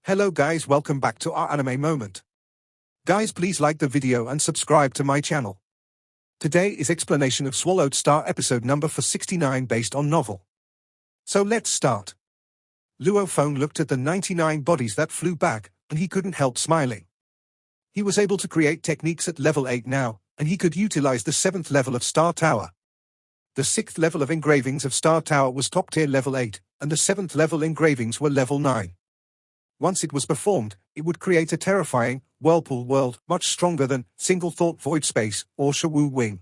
Hello guys, welcome back to our anime moment. Guys, please like the video and subscribe to my channel. Today is explanation of Swallowed Star episode number 469 based on novel. So let's start. Luo Feng looked at the 99 bodies that flew back, and he couldn't help smiling. He was able to create techniques at level 8 now, and he could utilize the 7th level of Star Tower. The 6th level of engravings of Star Tower was top tier level 8, and the 7th level engravings were level 9. Once it was performed, it would create a terrifying, whirlpool world much stronger than Single Thought Void Space or Shawu Wing.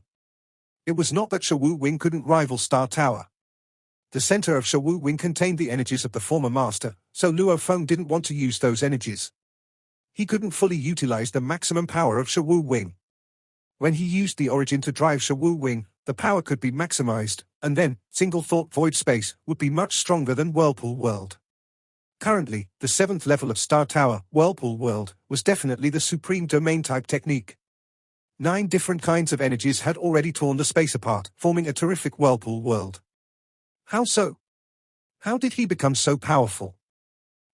It was not that Shawu Wing couldn't rival Star Tower. The center of Shawu Wing contained the energies of the former master, so Luo Feng didn't want to use those energies. He couldn't fully utilize the maximum power of Shawu Wing. When he used the origin to drive Shawu Wing, the power could be maximized, and then Single Thought Void Space would be much stronger than Whirlpool World. Currently, the 7th level of Star Tower, Whirlpool World, was definitely the supreme domain-type technique. 9 different kinds of energies had already torn the space apart, forming a terrific Whirlpool World. How so? How did he become so powerful?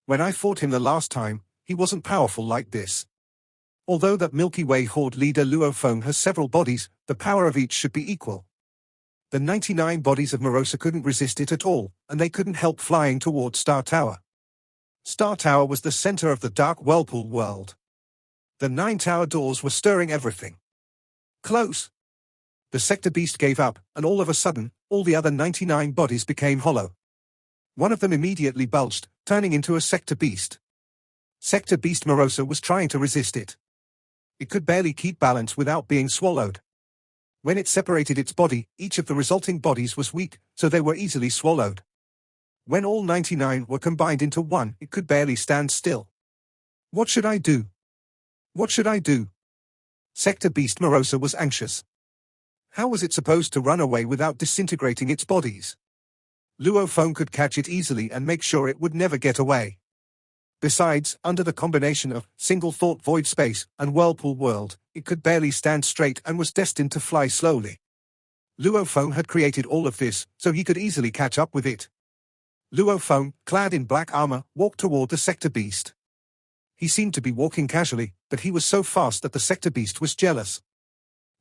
When I fought him the last time, he wasn't powerful like this. Although that Milky Way Horde leader Luo Feng has several bodies, the power of each should be equal. The 99 bodies of Morosa couldn't resist it at all, and they couldn't help flying toward Star Tower. Star Tower was the center of the dark Whirlpool world. The 9 tower doors were stirring everything. Close! The Sector Beast gave up, and all of a sudden, all the other 99 bodies became hollow. One of them immediately bulged, turning into a Sector Beast. Sector Beast Morosa was trying to resist it. It could barely keep balance without being swallowed. When it separated its body, each of the resulting bodies was weak, so they were easily swallowed. When all 99 were combined into one, it could barely stand still. What should I do? What should I do? Sector Beast Morosa was anxious. How was it supposed to run away without disintegrating its bodies? Luo Feng could catch it easily and make sure it would never get away. Besides, under the combination of Single Thought Void Space and Whirlpool World, it could barely stand straight and was destined to fly slowly. Luo Feng had created all of this, so he could easily catch up with it. Luo Feng, clad in black armor, walked toward the Sector Beast. He seemed to be walking casually, but he was so fast that the Sector Beast was jealous.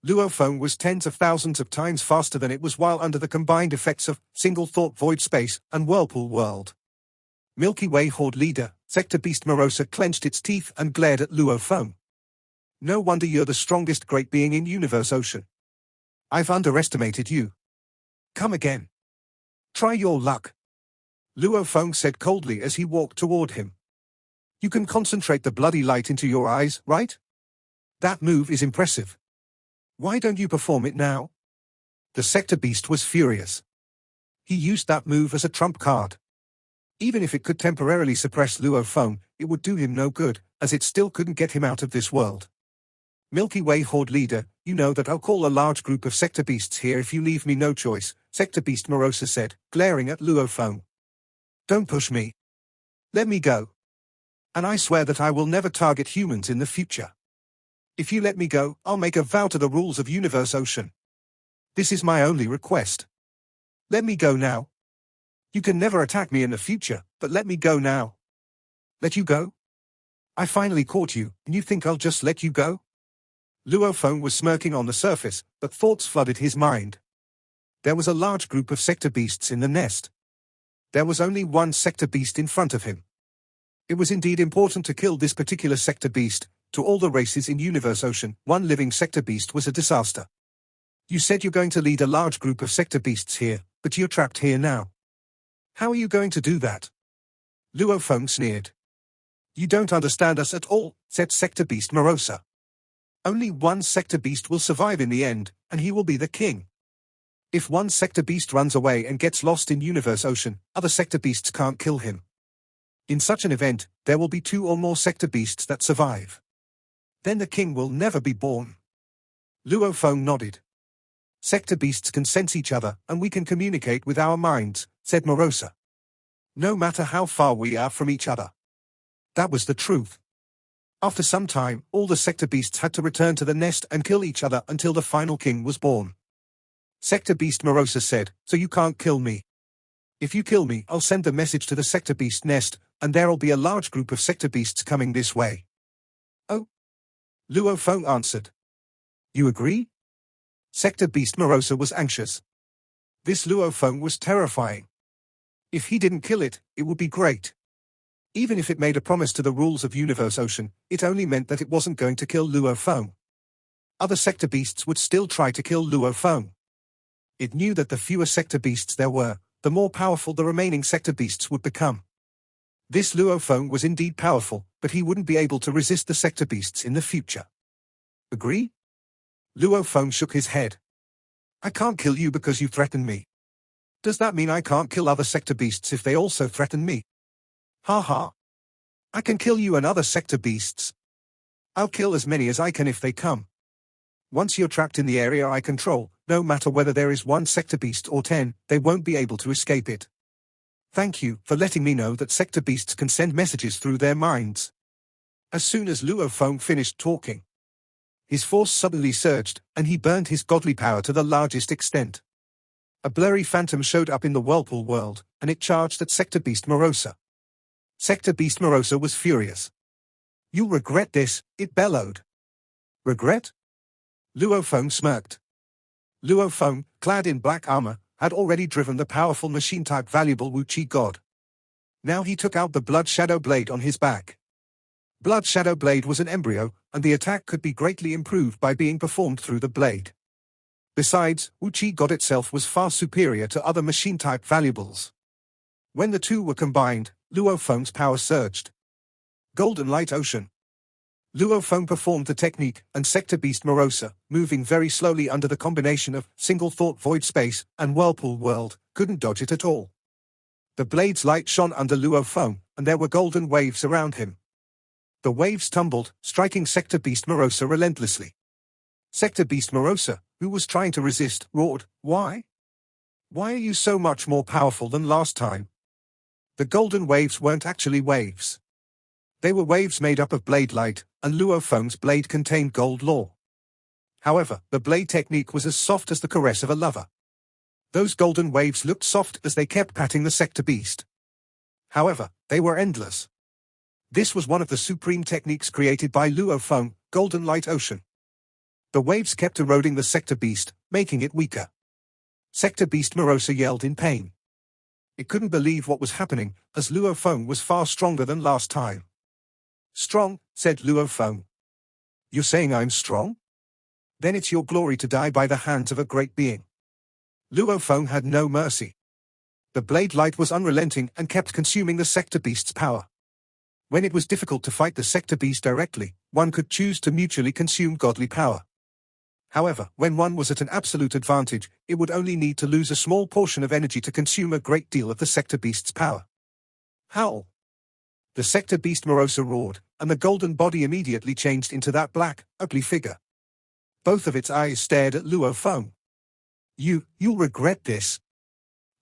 Luo Feng was tens of thousands of times faster than it was while under the combined effects of Single Thought Void Space and Whirlpool World. Milky Way Horde leader, Sector Beast Morosa clenched its teeth and glared at Luo Feng. No wonder you're the strongest great being in Universe Ocean. I've underestimated you. Come again. Try your luck. Luo Feng said coldly as he walked toward him. You can concentrate the bloody light into your eyes, right? That move is impressive. Why don't you perform it now? The Sector Beast was furious. He used that move as a trump card. Even if it could temporarily suppress Luo Feng, it would do him no good, as it still couldn't get him out of this world. Milky Way Horde leader, you know that I'll call a large group of Sector Beasts here if you leave me no choice, Sector Beast Morosa said, glaring at Luo Feng. Don't push me. Let me go. And I swear that I will never target humans in the future. If you let me go, I'll make a vow to the rules of Universe Ocean. This is my only request. Let me go now. You can never attack me in the future, but let me go now. Let you go? I finally caught you, and you think I'll just let you go? Luo Feng was smirking on the surface, but thoughts flooded his mind. There was a large group of Sector Beasts in the nest. There was only one Sector Beast in front of him. It was indeed important to kill this particular Sector Beast. To all the races in Universe Ocean, one living Sector Beast was a disaster. You said you're going to lead a large group of Sector Beasts here, but you're trapped here now. How are you going to do that? Luo Feng sneered. You don't understand us at all, said Sector Beast Morosa. Only one Sector Beast will survive in the end, and he will be the king. If one Sector Beast runs away and gets lost in Universe Ocean, other Sector Beasts can't kill him. In such an event, there will be 2 or more Sector Beasts that survive. Then the king will never be born. Luo Feng nodded. Sector Beasts can sense each other, and we can communicate with our minds, said Morosa. No matter how far we are from each other. That was the truth. After some time, all the Sector Beasts had to return to the nest and kill each other until the final king was born. Sector Beast Morosa said, so you can't kill me. If you kill me, I'll send the message to the Sector Beast nest, and there'll be a large group of sector beasts coming this way. Oh? Luo Feng answered. You agree? Sector beast Morosa was anxious. This Luo Feng was terrifying. If he didn't kill it, it would be great. Even if it made a promise to the rules of Universe Ocean, it only meant that it wasn't going to kill Luo Feng. Other sector beasts would still try to kill Luo Feng. It knew that the fewer sector beasts there were, the more powerful the remaining sector beasts would become. This Luo Feng was indeed powerful, but he wouldn't be able to resist the sector beasts in the future. Agree? Luo Feng shook his head. I can't kill you because you threatened me. Does that mean I can't kill other sector beasts if they also threaten me? Ha ha. I can kill you and other sector beasts. I'll kill as many as I can if they come. Once you're trapped in the area I control, no matter whether there is 1 sector beast or 10, they won't be able to escape it. Thank you for letting me know that sector beasts can send messages through their minds. As soon as Luo Feng finished talking, his force suddenly surged, and he burned his godly power to the largest extent. A blurry phantom showed up in the whirlpool world, and it charged at sector beast Morosa. Sector beast Morosa was furious. You'll regret this, it bellowed. Regret? Luo Feng smirked. Luo Feng, clad in black armor, had already driven the powerful machine-type valuable Wu Qi god. Now he took out the Blood Shadow Blade on his back. Blood Shadow Blade was an embryo, and the attack could be greatly improved by being performed through the blade. Besides, Wu Qi god itself was far superior to other machine-type valuables. When the two were combined, Luo Feng's power surged. Golden Light Ocean. Luo Feng performed the technique, and sector beast Morosa, moving very slowly under the combination of single thought void space and whirlpool world, couldn't dodge it at all. The blade's light shone under Luo Feng, and there were golden waves around him. The waves tumbled, striking sector beast Morosa relentlessly. Sector beast Morosa, who was trying to resist, roared, Why? Why are you so much more powerful than last time? The golden waves weren't actually waves. They were waves made up of blade light, and Luo Feng's blade contained gold lore. However, the blade technique was as soft as the caress of a lover. Those golden waves looked soft as they kept patting the sector beast. However, they were endless. This was one of the supreme techniques created by Luo Feng, Golden Light Ocean. The waves kept eroding the sector beast, making it weaker. Sector beast Morosa yelled in pain. It couldn't believe what was happening, as Luo Feng was far stronger than last time. Strong, said Luo Feng. You're saying I'm strong? Then it's your glory to die by the hands of a great being. Luo Feng had no mercy. The blade light was unrelenting and kept consuming the sector beast's power. When it was difficult to fight the sector beast directly, one could choose to mutually consume godly power. However, when one was at an absolute advantage, it would only need to lose a small portion of energy to consume a great deal of the sector beast's power. Howl! The sector beast Morosa roared, and the golden body immediately changed into that black, ugly figure. Both of its eyes stared at Luo Feng. You'll regret this.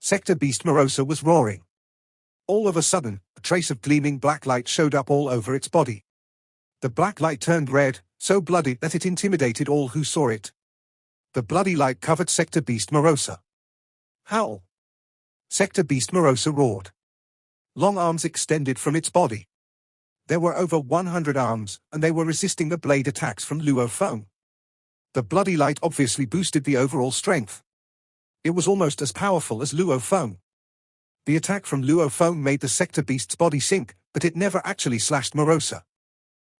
Sector beast Morosa was roaring. All of a sudden, a trace of gleaming black light showed up all over its body. The black light turned red, so bloody that it intimidated all who saw it. The bloody light covered sector beast Morosa. Howl! Sector beast Morosa roared. Long arms extended from its body. There were over 100 arms, and they were resisting the blade attacks from Luo Feng. The bloody light obviously boosted the overall strength. It was almost as powerful as Luo Feng. The attack from Luo Feng made the sector beast's body sink, but it never actually slashed Morosa.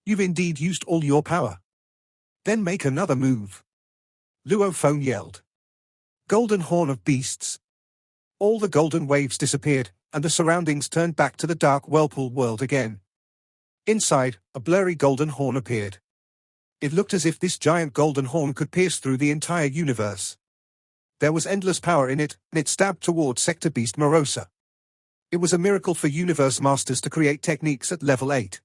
You've indeed used all your power. Then make another move. Luo Feng yelled. Golden Horn of Beasts. All the golden waves disappeared, and the surroundings turned back to the dark whirlpool world again. Inside, a blurry golden horn appeared. It looked as if this giant golden horn could pierce through the entire universe. There was endless power in it, and it stabbed towards sector beast Morosa. It was a miracle for universe masters to create techniques at level 8.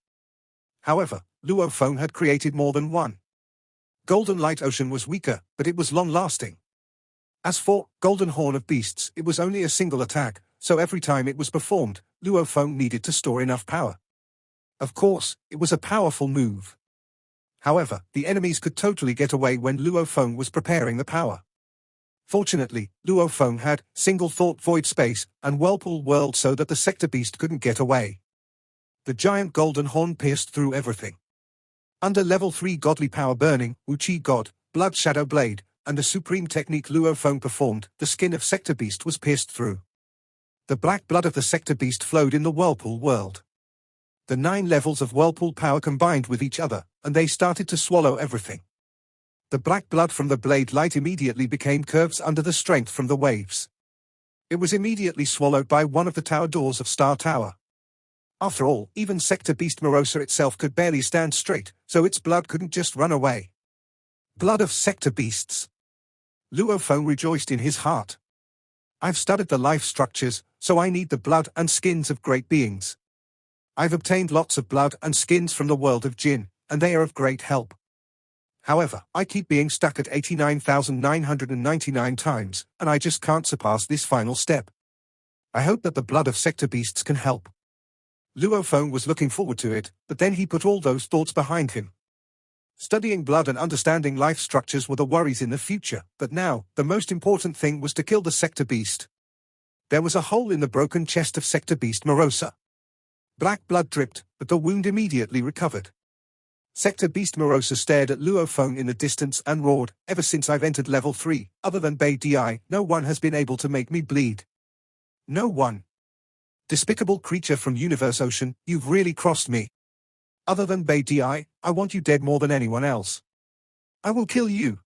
However, Luo Feng had created more than one. Golden Light Ocean was weaker, but it was long-lasting. As for Golden Horn of Beasts, it was only a single attack, so every time it was performed, Luo Feng needed to store enough power. Of course, it was a powerful move. However, the enemies could totally get away when Luo Feng was preparing the power. Fortunately, Luo Feng had single thought void space and whirlpool world so that the sector beast couldn't get away. The giant golden horn pierced through everything. Under level 3 godly power burning, Wu Chi God, blood shadow blade, and the supreme technique Luo Feng performed, the skin of Sector Beast was pierced through. The black blood of the Sector Beast flowed in the whirlpool world. The 9 levels of whirlpool power combined with each other, and they started to swallow everything. The black blood from the blade light immediately became curves under the strength from the waves. It was immediately swallowed by one of the tower doors of Star Tower. After all, even Sector Beast Morosa itself could barely stand straight, so its blood couldn't just run away. Blood of Sector Beasts. Luo Feng rejoiced in his heart. I've studied the life structures, so I need the blood and skins of great beings. I've obtained lots of blood and skins from the world of Jinn, and they are of great help. However, I keep being stuck at 89,999 times, and I just can't surpass this final step. I hope that the blood of Sector Beasts can help. Luo Feng was looking forward to it, but then he put all those thoughts behind him. Studying blood and understanding life structures were the worries in the future, but now, the most important thing was to kill the Sector Beast. There was a hole in the broken chest of Sector Beast Morosa. Black blood dripped, but the wound immediately recovered. Sector Beast Morosa stared at Luo Feng in the distance and roared, "Ever since I've entered level 3, other than Bei Di, no one has been able to make me bleed. No one. Despicable creature from Universe Ocean, you've really crossed me. Other than Bei Di, I want you dead more than anyone else. I will kill you.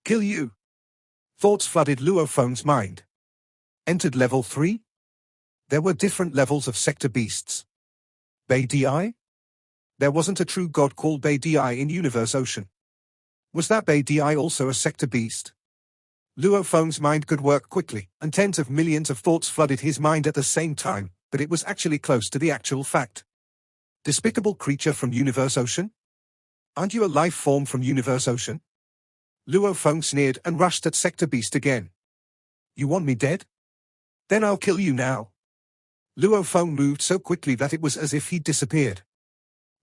Kill you." Thoughts flooded Luo Feng's mind. Entered level 3? There were different levels of Sector Beasts. Bei Di? There wasn't a true god called Bei Di in Universe Ocean. Was that Bei Di also a Sector Beast? Luo Feng's mind could work quickly, and tens of millions of thoughts flooded his mind at the same time, but it was actually close to the actual fact. Despicable creature from Universe Ocean? Aren't you a life form from Universe Ocean? Luo Feng sneered and rushed at Sector Beast again. You want me dead? Then I'll kill you now. Luo Feng moved so quickly that it was as if he'd disappeared.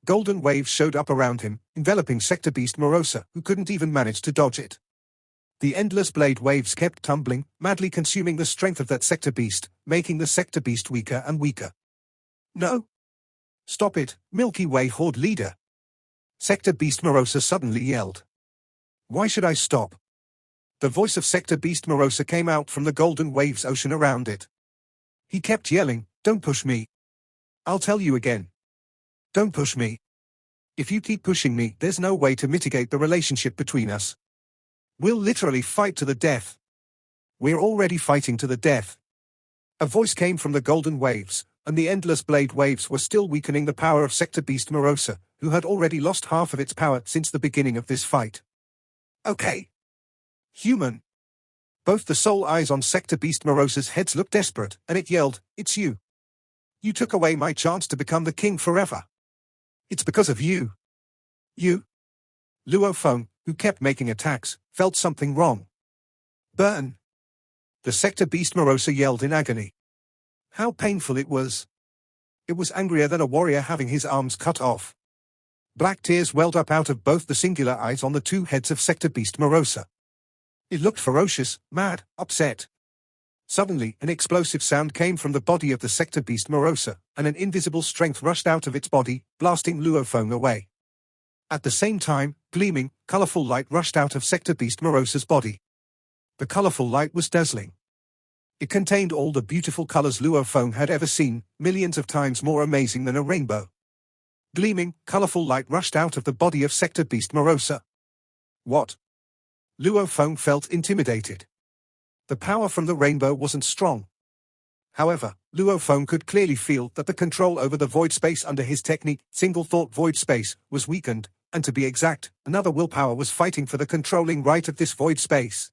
Golden waves showed up around him, enveloping Sector Beast Morosa, who couldn't even manage to dodge it. The endless blade waves kept tumbling, madly consuming the strength of that Sector Beast, making the Sector Beast weaker and weaker. No! Stop it, Milky Way Horde leader! Sector Beast Morosa suddenly yelled. Why should I stop? The voice of Sector Beast Morosa came out from the golden waves ocean around it. He kept yelling, "Don't push me. I'll tell you again. Don't push me. If you keep pushing me, there's no way to mitigate the relationship between us. We'll literally fight to the death. We're already fighting to the death." A voice came from the golden waves, and the endless blade waves were still weakening the power of Sector Beast Morosa, who had already lost half of its power since the beginning of this fight. Okay. Human. Both the soul eyes on Sector Beast Morosa's heads looked desperate, and it yelled, "It's you. You took away my chance to become the king forever. It's because of you. You." Luo Feng, who kept making attacks, felt something wrong. Burn. The Sector Beast Morosa yelled in agony. How painful it was. It was angrier than a warrior having his arms cut off. Black tears welled up out of both the singular eyes on the two heads of Sector Beast Morosa. It looked ferocious, mad, upset. Suddenly, an explosive sound came from the body of the Sector Beast Morosa, and an invisible strength rushed out of its body, blasting Luo Feng away. At the same time, gleaming, colorful light rushed out of Sector Beast Morosa's body. The colorful light was dazzling. It contained all the beautiful colors Luo Feng had ever seen, millions of times more amazing than a rainbow. Gleaming, colorful light rushed out of the body of Sector Beast Morosa. What? Luo Feng felt intimidated. The power from the rainbow wasn't strong. However, Luo Feng could clearly feel that the control over the void space under his technique, single thought void space, was weakened, and to be exact, another willpower was fighting for the controlling right of this void space.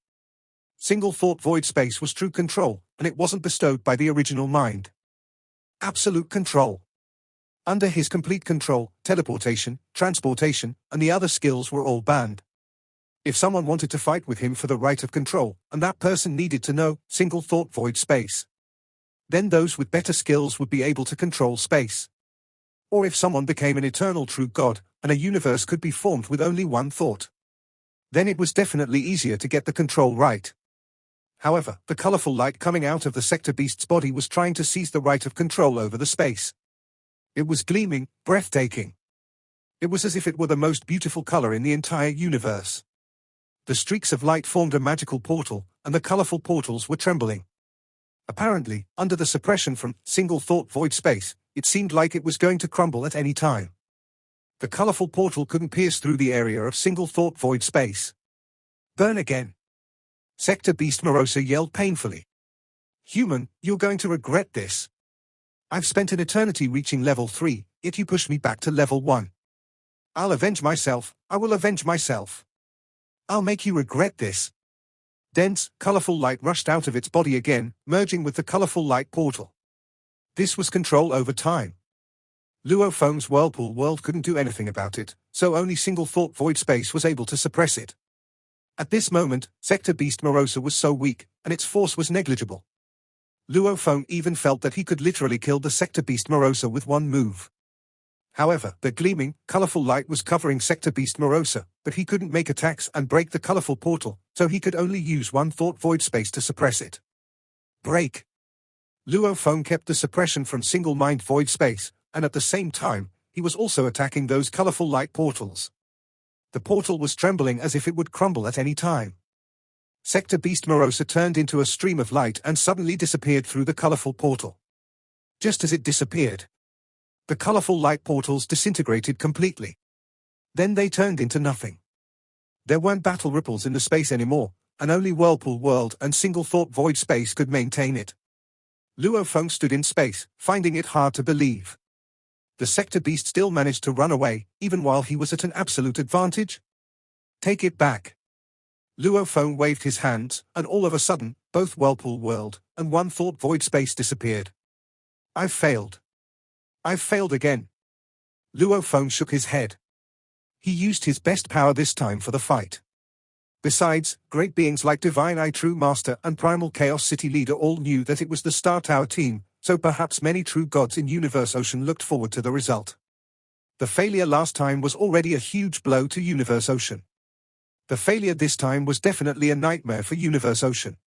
Single thought void space was true control, and it wasn't bestowed by the original mind. Absolute control. Under his complete control, teleportation, transportation, and the other skills were all banned. If someone wanted to fight with him for the right of control, and that person needed to know single thought void space, then those with better skills would be able to control space. Or if someone became an eternal true god, and a universe could be formed with only one thought, then it was definitely easier to get the control right. However, the colorful light coming out of the Sector Beast's body was trying to seize the right of control over the space. It was gleaming, breathtaking. It was as if it were the most beautiful color in the entire universe. The streaks of light formed a magical portal, and the colorful portals were trembling. Apparently, under the suppression from single thought void space, it seemed like it was going to crumble at any time. The colorful portal couldn't pierce through the area of single thought void space. Burn again. Sector Beast Morosa yelled painfully. Human, you're going to regret this. I've spent an eternity reaching level 3, yet you pushed me back to level 1. I'll avenge myself, I will avenge myself. I'll make you regret this. Dense, colorful light rushed out of its body again, merging with the colorful light portal. This was control over time. Luo Feng's whirlpool world couldn't do anything about it, so only single thought void space was able to suppress it. At this moment, Sector Beast Morosa was so weak, and its force was negligible. Luo Feng even felt that he could literally kill the Sector Beast Morosa with one move. However, the gleaming, colorful light was covering Sector Beast Morosa, but he couldn't make attacks and break the colorful portal, so he could only use one thought void space to suppress it. Break! Luo Feng kept the suppression from single mind void space, and at the same time, he was also attacking those colorful light portals. The portal was trembling as if it would crumble at any time. Sector Beast Morosa turned into a stream of light and suddenly disappeared through the colorful portal. Just as it disappeared, the colorful light portals disintegrated completely. Then they turned into nothing. There weren't battle ripples in the space anymore, and only whirlpool world and single thought void space could maintain it. Luo Feng stood in space, finding it hard to believe. The Sector Beast still managed to run away, even while he was at an absolute advantage? Take it back. Luo Feng waved his hands, and all of a sudden, both whirlpool world and one thought void space disappeared. I've failed. I've failed again. Luo Feng shook his head. He used his best power this time for the fight. Besides, great beings like Divine Eye True Master and Primal Chaos City Leader all knew that it was the Star Tower team, so perhaps many true gods in Universe Ocean looked forward to the result. The failure last time was already a huge blow to Universe Ocean. The failure this time was definitely a nightmare for Universe Ocean.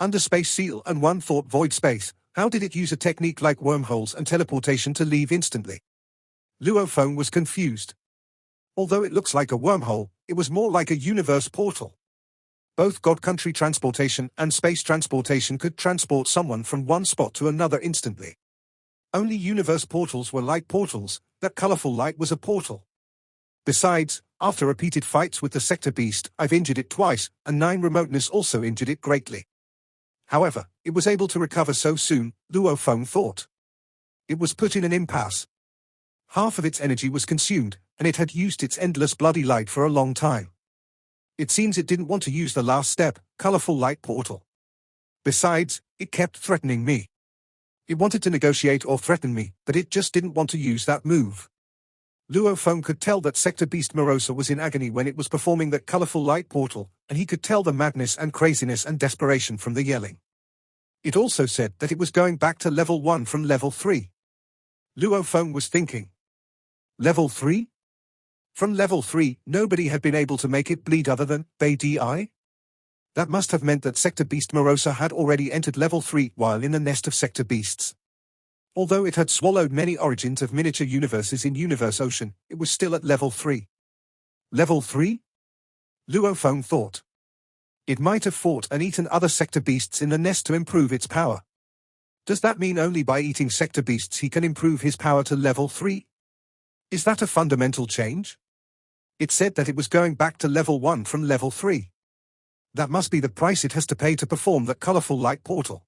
Under Space Seal and One Thought Void Space, how did it use a technique like wormholes and teleportation to leave instantly? Luo Feng was confused. Although it looks like a wormhole, it was more like a universe portal. Both God Country transportation and space transportation could transport someone from one spot to another instantly. Only universe portals were like portals, that colorful light was a portal. Besides, after repeated fights with the Sector Beast, I've injured it twice, and 9 remoteness also injured it greatly. However, it was able to recover so soon, Luo Feng thought. It was put in an impasse. Half of its energy was consumed, and it had used its endless bloody light for a long time. It seems it didn't want to use the last step, colorful light portal. Besides, it kept threatening me. It wanted to negotiate or threaten me, but it just didn't want to use that move. Luo Feng could tell that Sector Beast Morosa was in agony when it was performing that colorful light portal, and he could tell the madness and craziness and desperation from the yelling. It also said that it was going back to level 1 from level 3. Luo Feng was thinking. Level 3? From level 3, nobody had been able to make it bleed other than Bei Di? That must have meant that Sector Beast Morosa had already entered level 3 while in the nest of Sector Beasts. Although it had swallowed many origins of miniature universes in Universe Ocean, it was still at level 3. Level 3? Luo Feng thought. It might have fought and eaten other Sector Beasts in the nest to improve its power. Does that mean only by eating Sector Beasts he can improve his power to level 3? Is that a fundamental change? It said that it was going back to level 1 from level 3. That must be the price it has to pay to perform that colorful light portal.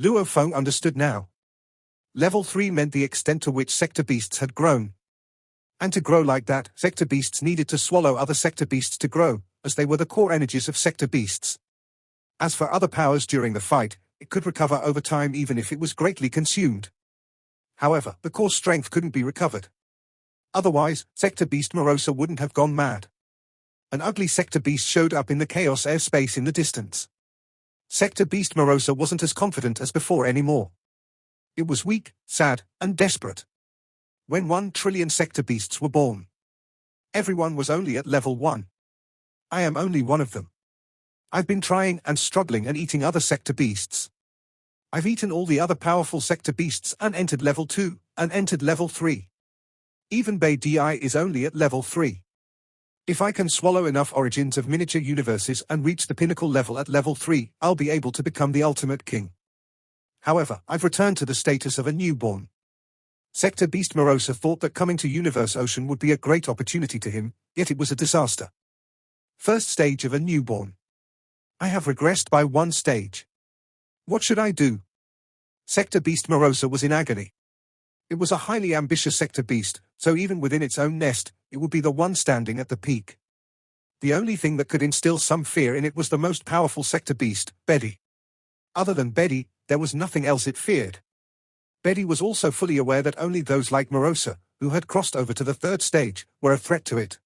Luo Feng understood now. Level 3 meant the extent to which Sector Beasts had grown. And to grow like that, Sector Beasts needed to swallow other Sector Beasts to grow, as they were the core energies of Sector Beasts. As for other powers during the fight, it could recover over time even if it was greatly consumed. However, the core strength couldn't be recovered. Otherwise, Sector Beast Morosa wouldn't have gone mad. An ugly Sector Beast showed up in the chaos airspace in the distance. Sector Beast Morosa wasn't as confident as before anymore. It was weak, sad, and desperate. When 1 trillion Sector Beasts were born, everyone was only at level 1. I am only one of them. I've been trying and struggling and eating other Sector Beasts. I've eaten all the other powerful Sector Beasts and entered level 2, and entered level 3. Even Bei Di is only at level 3. If I can swallow enough origins of miniature universes and reach the pinnacle level at level 3, I'll be able to become the ultimate king. However, I've returned to the status of a newborn. Sector Beast Morosa thought that coming to Universe Ocean would be a great opportunity to him, yet it was a disaster. First stage of a newborn. I have regressed by 1 stage. What should I do? Sector Beast Morosa was in agony. It was a highly ambitious Sector Beast, so even within its own nest, it would be the one standing at the peak. The only thing that could instill some fear in it was the most powerful Sector Beast, Betty. Other than Betty, there was nothing else it feared. Betty was also fully aware that only those like Morosa, who had crossed over to the 3rd stage, were a threat to it.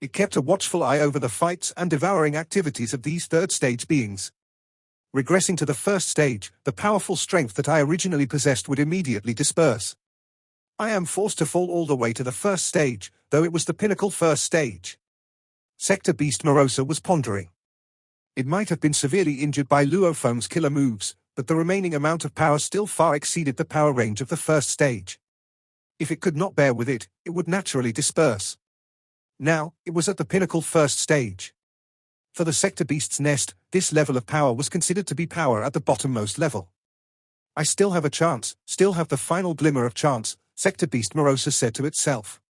It kept a watchful eye over the fights and devouring activities of these 3rd stage beings. Regressing to the 1st stage, the powerful strength that I originally possessed would immediately disperse. I am forced to fall all the way to the 1st stage, though it was the pinnacle 1st stage. Sector Beast Morosa was pondering. It might have been severely injured by Luo Feng's killer moves, but the remaining amount of power still far exceeded the power range of the 1st stage. If it could not bear with it, it would naturally disperse. Now, it was at the pinnacle 1st stage. For the Sector Beast's nest, this level of power was considered to be power at the bottommost level. I still have a chance, still have the final glimmer of chance, Sector Beast Morosa said to itself.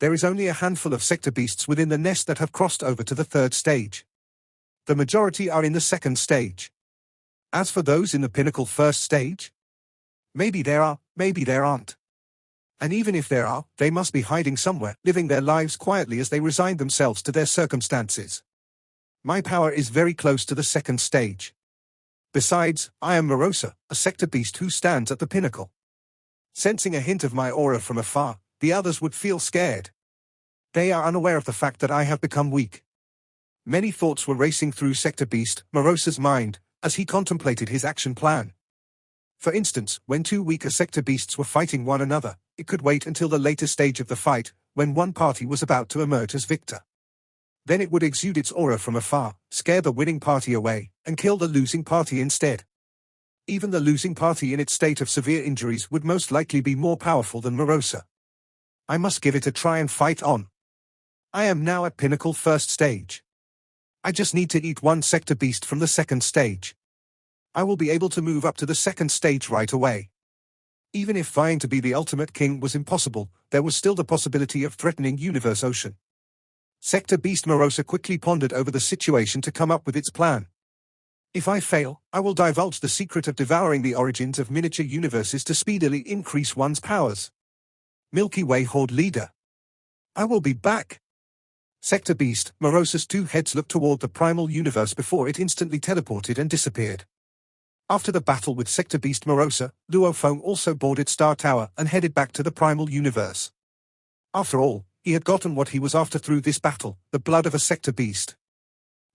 There is only a handful of Sector Beasts within the nest that have crossed over to the 3rd stage. The majority are in the 2nd stage. As for those in the pinnacle 1st stage? Maybe there are, maybe there aren't. And even if there are, they must be hiding somewhere, living their lives quietly as they resign themselves to their circumstances. My power is very close to the 2nd stage. Besides, I am Morosa, a Sector Beast who stands at the pinnacle. Sensing a hint of my aura from afar, the others would feel scared. They are unaware of the fact that I have become weak. Many thoughts were racing through Sector Beast Morosa's mind, as he contemplated his action plan. For instance, when 2 weaker Sector Beasts were fighting one another, it could wait until the later stage of the fight, when one party was about to emerge as victor. Then it would exude its aura from afar, scare the winning party away, and kill the losing party instead. Even the losing party in its state of severe injuries would most likely be more powerful than Morosa. I must give it a try and fight on. I am now at pinnacle 1st stage. I just need to eat 1 Sector Beast from the 2nd stage. I will be able to move up to the 2nd stage right away. Even if vying to be the ultimate king was impossible, there was still the possibility of threatening Universe Ocean. Sector Beast Morosa quickly pondered over the situation to come up with its plan. If I fail, I will divulge the secret of devouring the origins of miniature universes to speedily increase one's powers. Milky Way Horde Leader. I will be back. Sector Beast Morosa's 2 heads looked toward the primal universe before it instantly teleported and disappeared. After the battle with Sector Beast Morosa, Luo Feng also boarded Star Tower and headed back to the primal universe. After all, he had gotten what he was after through this battle, the blood of a Sector Beast.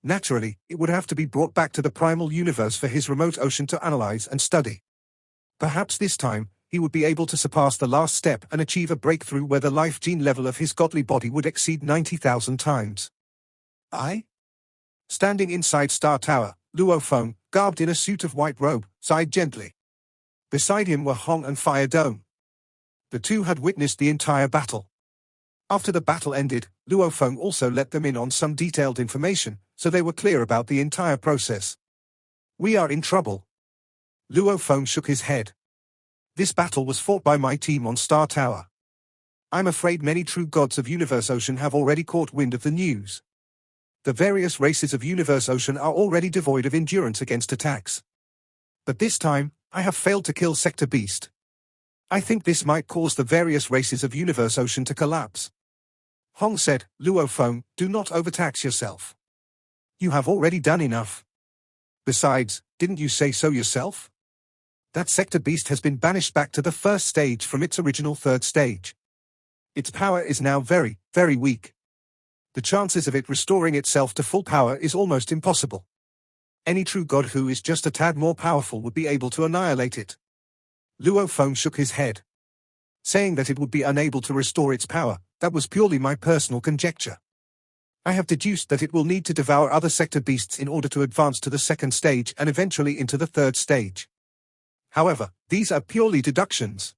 Naturally, it would have to be brought back to the primal universe for his remote ocean to analyze and study. Perhaps this time, he would be able to surpass the last step and achieve a breakthrough where the life gene level of his godly body would exceed 90,000 times. Standing inside Star Tower, Luo Feng, garbed in a suit of white robe, sighed gently. Beside him were Hong and Fire Dome. The two had witnessed the entire battle. After the battle ended, Luo Feng also let them in on some detailed information, so they were clear about the entire process. We are in trouble. Luo Feng shook his head. This battle was fought by my team on Star Tower. I'm afraid many true gods of Universe Ocean have already caught wind of the news. The various races of Universe Ocean are already devoid of endurance against attacks. But this time, I have failed to kill Sector Beast. I think this might cause the various races of Universe Ocean to collapse. Hong said, Luo Feng, do not overtax yourself. You have already done enough. Besides, didn't you say so yourself? That Sector Beast has been banished back to the 1st stage from its original 3rd stage. Its power is now very, very weak. The chances of it restoring itself to full power is almost impossible. Any true god who is just a tad more powerful would be able to annihilate it. Luo Feng shook his head. Saying that it would be unable to restore its power, that was purely my personal conjecture. I have deduced that it will need to devour other Sector Beasts in order to advance to the 2nd stage and eventually into the 3rd stage. However, these are purely deductions.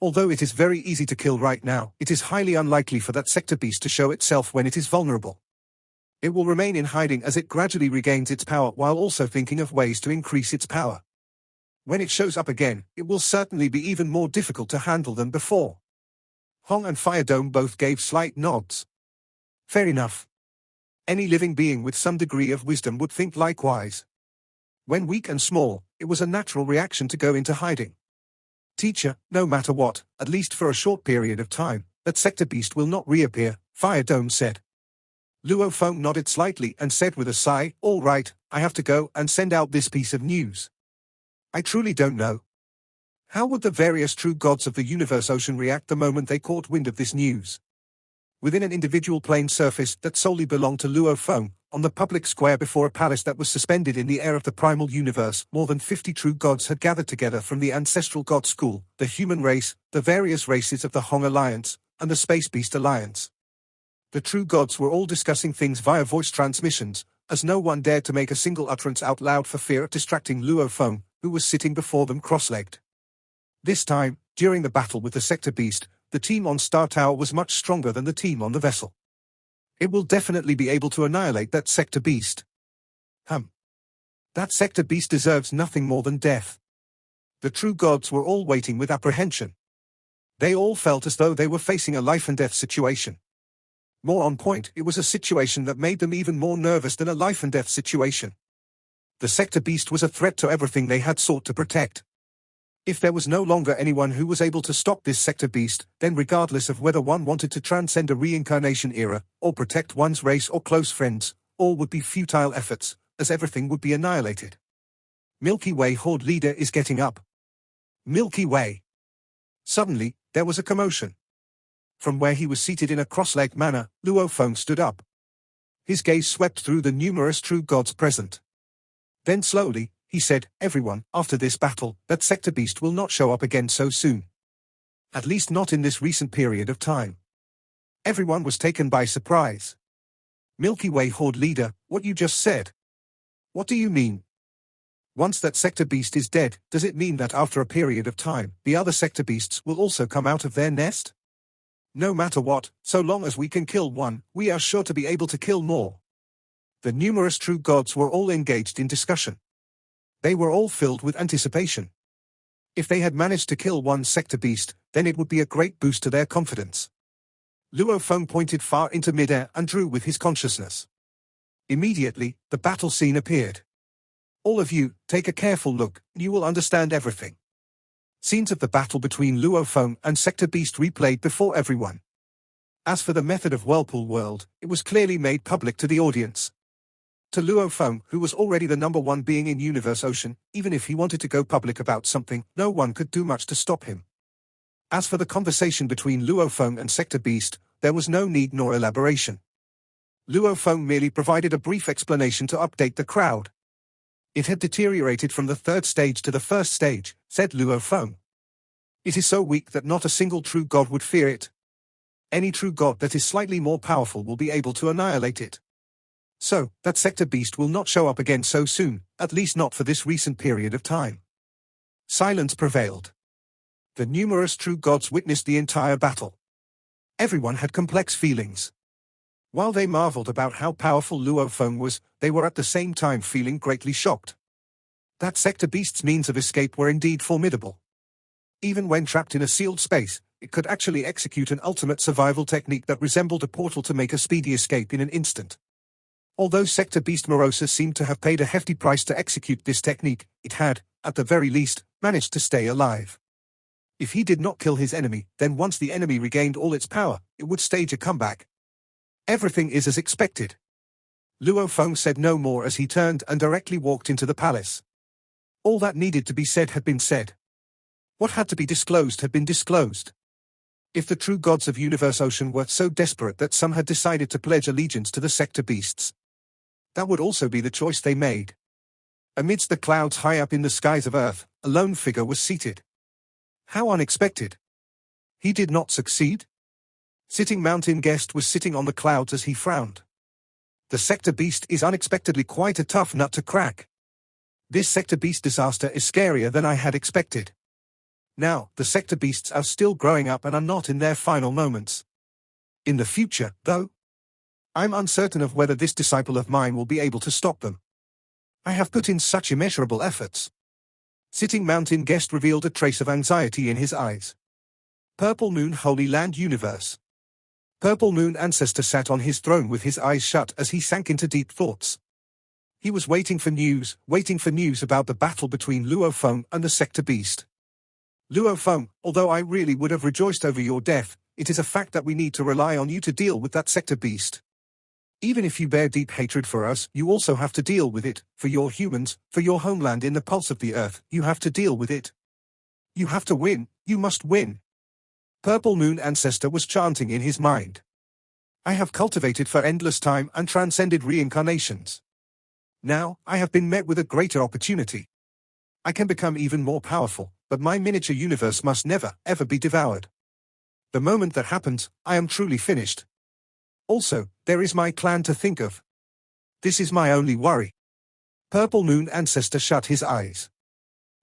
Although it is very easy to kill right now, it is highly unlikely for that sector beast to show itself when it is vulnerable. It will remain in hiding as it gradually regains its power while also thinking of ways to increase its power. When it shows up again, it will certainly be even more difficult to handle than before. Hong and Fire Dome both gave slight nods. Fair enough. Any living being with some degree of wisdom would think likewise. When weak and small, it was a natural reaction to go into hiding. Teacher, no matter what, at least for a short period of time, that sector beast will not reappear, Fire Dome said. Luo Feng nodded slightly and said with a sigh, all right, I have to go and send out this piece of news. I truly don't know. How would the various true gods of the universe ocean react the moment they caught wind of this news? Within an individual plane surface that solely belonged to Luo Feng, on the public square before a palace that was suspended in the air of the primal universe, more than 50 true gods had gathered together from the ancestral god school, the human race, the various races of the Hong Alliance, and the Space Beast Alliance. The true gods were all discussing things via voice transmissions, as no one dared to make a single utterance out loud for fear of distracting Luo Feng, who was sitting before them cross-legged. This time, during the battle with the sector beast, the team on Star Tower was much stronger than the team on the vessel. It will definitely be able to annihilate that sector beast. That sector beast deserves nothing more than death. The true gods were all waiting with apprehension. They all felt as though they were facing a life-and-death situation. More on point, it was a situation that made them even more nervous than a life-and-death situation. The sector beast was a threat to everything they had sought to protect. If there was no longer anyone who was able to stop this sector beast, then regardless of whether one wanted to transcend a reincarnation era, or protect one's race or close friends, all would be futile efforts, as everything would be annihilated. Milky Way Horde leader is getting up. Milky Way. Suddenly, there was a commotion. From where he was seated in a cross-legged manner, Luo Feng stood up. His gaze swept through the numerous true gods present. Then slowly, he said, everyone, after this battle, that sector beast will not show up again so soon. At least not in this recent period of time. Everyone was taken by surprise. Milky Way Horde leader, what you just said? What do you mean? Once that sector beast is dead, does it mean that after a period of time, the other sector beasts will also come out of their nest? No matter what, so long as we can kill one, we are sure to be able to kill more. The numerous true gods were all engaged in discussion. They were all filled with anticipation. If they had managed to kill one sector beast, then it would be a great boost to their confidence. Luo Feng pointed far into midair and drew with his consciousness. Immediately, the battle scene appeared. All of you, take a careful look, and you will understand everything. Scenes of the battle between Luo Feng and sector beast replayed before everyone. As for the method of Whirlpool World, it was clearly made public to the audience. To Luo Feng, who was already the #1 being in Universe Ocean, even if he wanted to go public about something, no one could do much to stop him. As for the conversation between Luo Feng and sector beast, there was no need nor elaboration. Luo Feng merely provided a brief explanation to update the crowd. It had deteriorated from the 3rd stage to the 1st stage, said Luo Feng. It is so weak that not a single true god would fear it. Any true god that is slightly more powerful will be able to annihilate it. So, that sector beast will not show up again so soon, at least not for this recent period of time. Silence prevailed. The numerous true gods witnessed the entire battle. Everyone had complex feelings. While they marveled about how powerful Luo Feng was, they were at the same time feeling greatly shocked. That sector beast's means of escape were indeed formidable. Even when trapped in a sealed space, it could actually execute an ultimate survival technique that resembled a portal to make a speedy escape in an instant. Although sector beast Morosa seemed to have paid a hefty price to execute this technique, it had, at the very least, managed to stay alive. If he did not kill his enemy, then once the enemy regained all its power, it would stage a comeback. Everything is as expected. Luo Feng said no more as he turned and directly walked into the palace. All that needed to be said had been said. What had to be disclosed had been disclosed. If the true gods of Universe Ocean were so desperate that some had decided to pledge allegiance to the sector beasts, that would also be the choice they made. Amidst the clouds high up in the skies of Earth, a lone figure was seated. How unexpected! He did not succeed? Sitting Mountain Guest was sitting on the clouds as he frowned. The sector beast is unexpectedly quite a tough nut to crack. This sector beast disaster is scarier than I had expected. Now, the sector beasts are still growing up and are not in their final moments. In the future, though, I'm uncertain of whether this disciple of mine will be able to stop them. I have put in such immeasurable efforts. Sitting Mountain Guest revealed a trace of anxiety in his eyes. Purple Moon Holy Land Universe. Purple Moon Ancestor sat on his throne with his eyes shut as he sank into deep thoughts. He was waiting for news about the battle between Luo Feng and the sector beast. Luo Feng, although I really would have rejoiced over your death, it is a fact that we need to rely on you to deal with that sector beast. Even if you bear deep hatred for us, you also have to deal with it, for your humans, for your homeland in the pulse of the earth, you have to deal with it. You have to win, you must win. Purple Moon Ancestor was chanting in his mind. I have cultivated for endless time and transcended reincarnations. Now, I have been met with a greater opportunity. I can become even more powerful, but my miniature universe must never, ever be devoured. The moment that happens, I am truly finished. Also, there is my clan to think of. This is my only worry. Purple Moon Ancestor shut his eyes.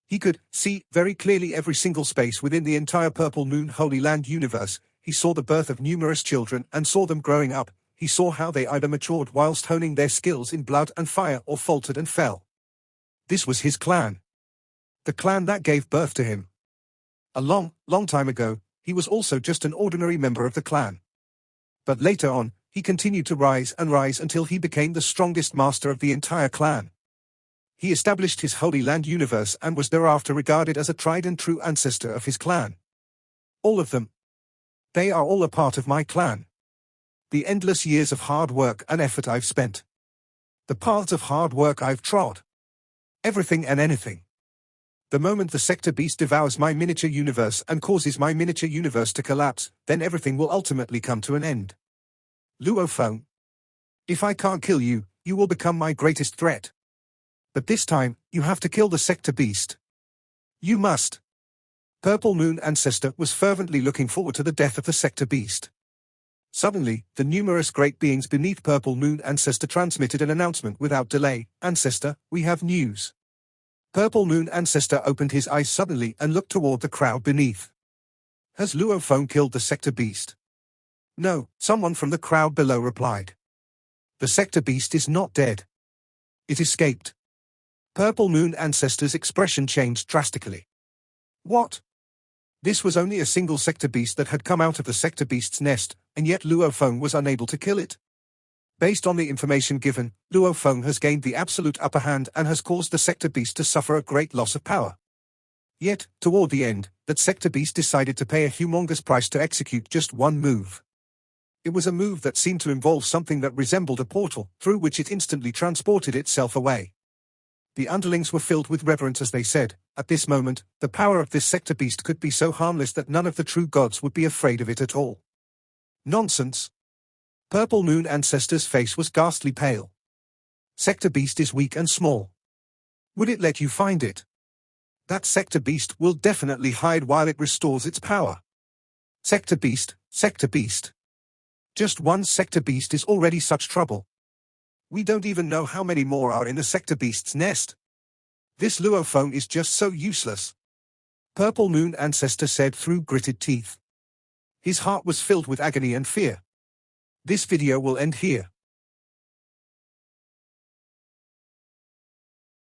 He could see very clearly every single space within the entire Purple Moon Holy Land universe. He saw the birth of numerous children and saw them growing up. He saw how they either matured whilst honing their skills in blood and fire or faltered and fell. This was his clan. The clan that gave birth to him. A long, long time ago, he was also just an ordinary member of the clan. But later on, he continued to rise and rise until he became the strongest master of the entire clan. He established his Holy Land universe and was thereafter regarded as a tried and true ancestor of his clan. All of them. They are all a part of my clan. The endless years of hard work and effort I've spent. The paths of hard work I've trod. Everything and anything. The moment the sector beast devours my miniature universe and causes my miniature universe to collapse, then everything will ultimately come to an end. Luo Feng. If I can't kill you, you will become my greatest threat. But this time, you have to kill the sector beast. You must. Purple Moon Ancestor was fervently looking forward to the death of the sector beast. Suddenly, the numerous great beings beneath Purple Moon Ancestor transmitted an announcement without delay. Ancestor, we have news. Purple Moon Ancestor opened his eyes suddenly and looked toward the crowd beneath. Has Luo Feng killed the sector beast? No, someone from the crowd below replied. The sector beast is not dead. It escaped. Purple Moon Ancestor's expression changed drastically. What? This was only a single sector beast that had come out of the sector beast's nest, and yet Luo Feng was unable to kill it. Based on the information given, Luo Feng has gained the absolute upper hand and has caused the sector beast to suffer a great loss of power. Yet, toward the end, that sector beast decided to pay a humongous price to execute just one move. It was a move that seemed to involve something that resembled a portal, through which it instantly transported itself away. The underlings were filled with reverence as they said, at this moment, the power of this sector beast could be so harmless that none of the true gods would be afraid of it at all. Nonsense. Purple Moon Ancestor's face was ghastly pale. Sector beast is weak and small. Would it let you find it? That sector beast will definitely hide while it restores its power. Sector beast, sector beast. Just one sector beast is already such trouble. We don't even know how many more are in the sector beast's nest. This Luo Feng is just so useless. Purple Moon Ancestor said through gritted teeth. His heart was filled with agony and fear. This video will end here.